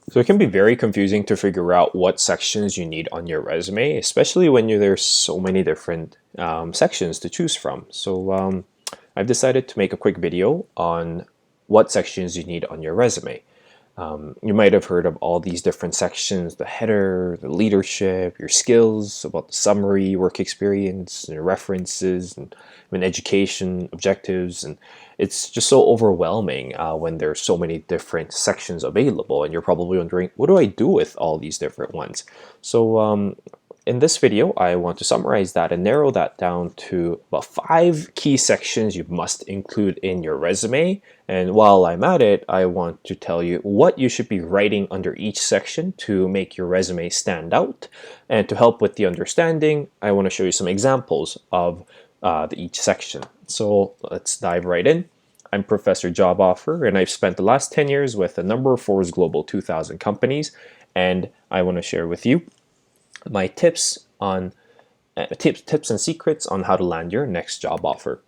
So it can be very confusing to figure out what sections you need on your resume, especially when there's so many different sections to choose from. So I've decided to make a quick video on what sections you need on your resume. You might have heard of all these different sections: the header, the leadership, your skills, about the summary, work experience, your references, and education, objectives. And it's just so overwhelming when there's so many different sections available, and you're probably wondering, what do I do with all these different ones? So in this video, I want to summarize that and narrow that down to about 5 key sections you must include in your resume. And while I'm at it, I want to tell you what you should be writing under each section to make your resume stand out. And to help with the understanding, I want to show you some examples of each section. So let's dive right in. I'm Professor Job Offer, and I've spent the last 10 years with a number of Forbes Global 2000 companies, and I want to share with you my tips on tips and secrets on how to land your next job offer.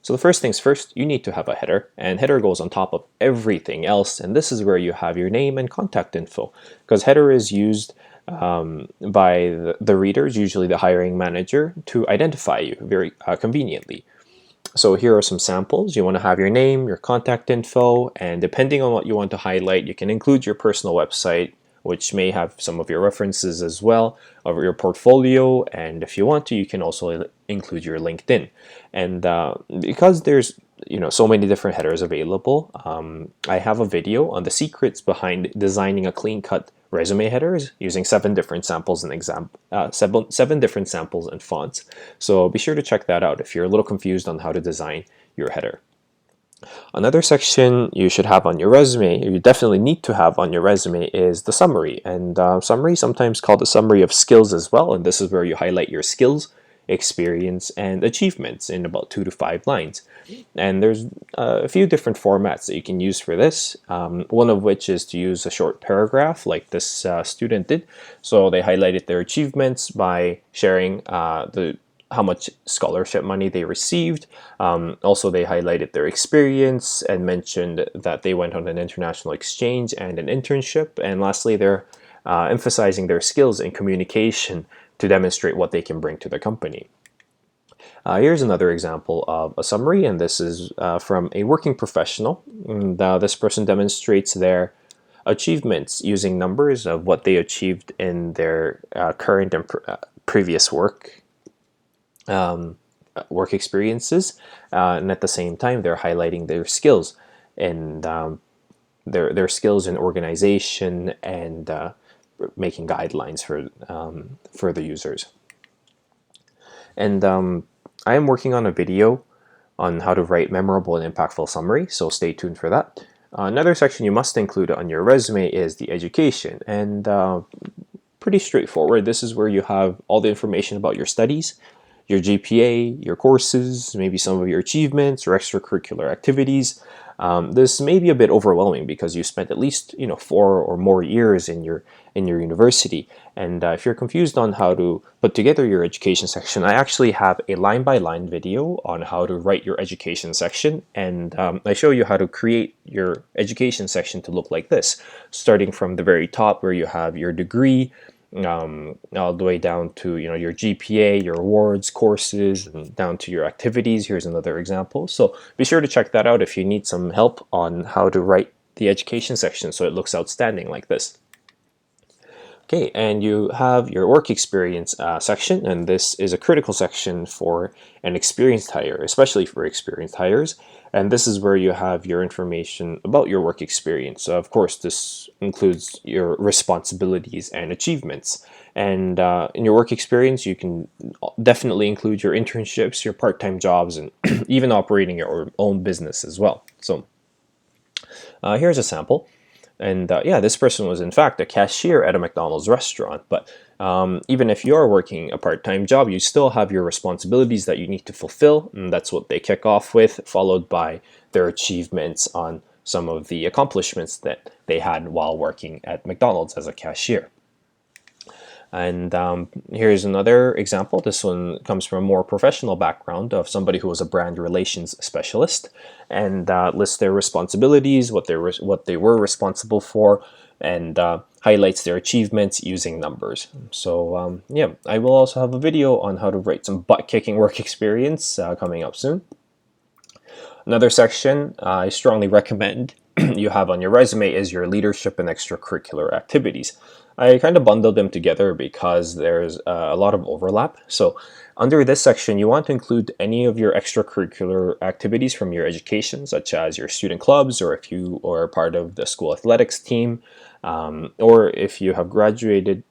So the first things first, you need to have a header, and header goes on top of everything else, and this is where you have your name and contact info, because header is used by the readers, usually the hiring manager, to identify you very conveniently. So here are some samples. You want to have your name, your contact info, and depending on what you want to highlight, you can include your personal website, which may have some of your references as well, of your portfolio, and if you want to, you can also include your LinkedIn. And because there's so many different headers available, I have a video on the secrets behind designing a clean-cut resume headers using 7 different samples and seven different samples and fonts. So be sure to check that out if you're a little confused on how to design your header. Another section you should have on your resume, or you definitely need to have on your resume, is the summary. And summary, sometimes called a summary of skills as well. And this is where you highlight your skills, experience, and achievements in about 2 to 5 lines. And there's a few different formats that you can use for this. One of which is to use a short paragraph like this student did. So they highlighted their achievements by sharing how much scholarship money they received. Also, they highlighted their experience and mentioned that they went on an international exchange and an internship. And lastly, they're emphasizing their skills in communication to demonstrate what they can bring to the company. Here's another example of a summary, and this is from a working professional. And this person demonstrates their achievements using numbers of what they achieved in their current and previous work experiences, and at the same time they're highlighting their skills and their skills in organization and making guidelines for the users. And I am working on a video on how to write memorable and impactful summary, so stay tuned for that. Another section you must include on your resume is the education, and pretty straightforward. This is where you have all the information about your studies, your GPA, your courses, maybe some of your achievements or extracurricular activities. This may be a bit overwhelming because you spent at least 4 or more years in your university. And if you're confused on how to put together your education section, I actually have a line-by-line video on how to write your education section, and I show you how to create your education section to look like this, starting from the very top where you have your degree, all the way down to your GPA, your awards, courses, and down to your activities. Here's another example. So be sure to check that out if you need some help on how to write the education section so it looks outstanding like this. Okay, and you have your work experience section, and this is a critical section for an experienced hire, especially for experienced hires. And this is where you have your information about your work experience. So of course, this includes your responsibilities and achievements. And in your work experience, you can definitely include your internships, your part-time jobs, and even operating your own business as well. So here's a sample. And yeah, this person was in fact a cashier at a McDonald's restaurant. But even if you're working a part-time job, you still have your responsibilities that you need to fulfill. And that's what they kick off with, followed by their achievements on some of the accomplishments that they had while working at McDonald's as a cashier. And here's another example. This one comes from a more professional background of somebody who was a brand relations specialist, and lists their responsibilities, what they were responsible for, and highlights their achievements using numbers. So yeah, I will also have a video on how to write some butt-kicking work experience coming up soon. Another section I strongly recommend you have on your resume is your leadership and extracurricular activities. I kind of bundled them together because there's a lot of overlap. So under this section, you want to include any of your extracurricular activities from your education, such as your student clubs, or if you are part of the school athletics team, or if you have graduated,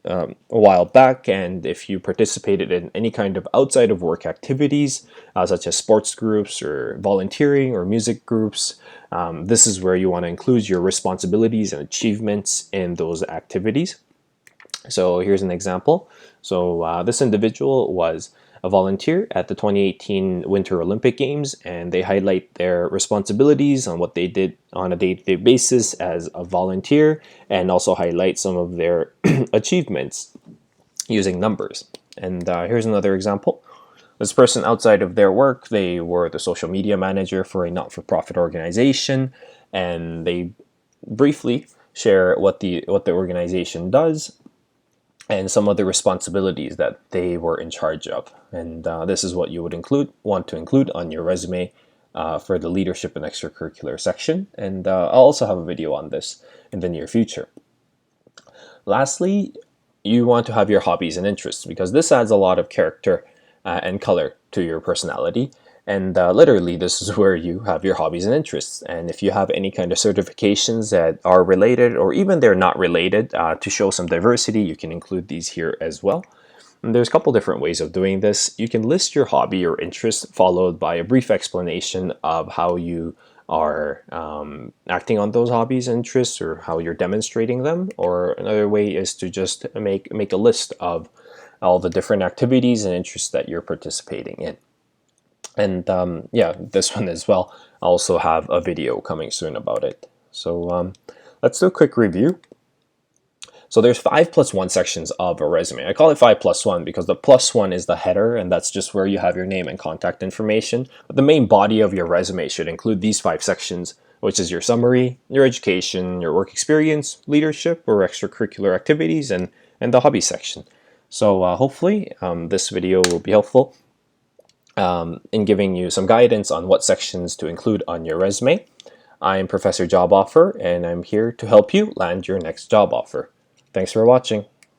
a while back, and if you participated in any kind of outside of work activities, such as sports groups or volunteering or music groups. This is where you want to include your responsibilities and achievements in those activities. So here's an example. So this individual was a volunteer at the 2018 Winter Olympic Games, and they highlight their responsibilities on what they did on a day-to-day basis as a volunteer, and also highlight some of their achievements using numbers. And here's another example. This person, outside of their work, they were the social media manager for a not-for-profit organization, and they briefly share what the organization does and some of the responsibilities that they were in charge of. And this is what you would want to include on your resume for the leadership and extracurricular section. And I'll also have a video on this in the near future. Lastly, you want to have your hobbies and interests, because this adds a lot of character and color to your personality. And literally, this is where you have your hobbies and interests. And if you have any kind of certifications that are related, or even they're not related, to show some diversity, you can include these here as well. And there's a couple different ways of doing this. You can list your hobby or interest, followed by a brief explanation of how you are acting on those hobbies and interests, or how you're demonstrating them. Or another way is to just make a list of all the different activities and interests that you're participating in. And yeah, this one as well. I also have a video coming soon about it. So let's do a quick review. So there's 5+1 sections of a resume. I call it 5+1 because the +1 is the header, and that's just where you have your name and contact information. But the main body of your resume should include these 5 sections, which is your summary, your education, your work experience, leadership or extracurricular activities, and the hobby section. So hopefully this video will be helpful in giving you some guidance on what sections to include on your resume. I am Professor Job Offer, and I'm here to help you land your next job offer. Thanks for watching.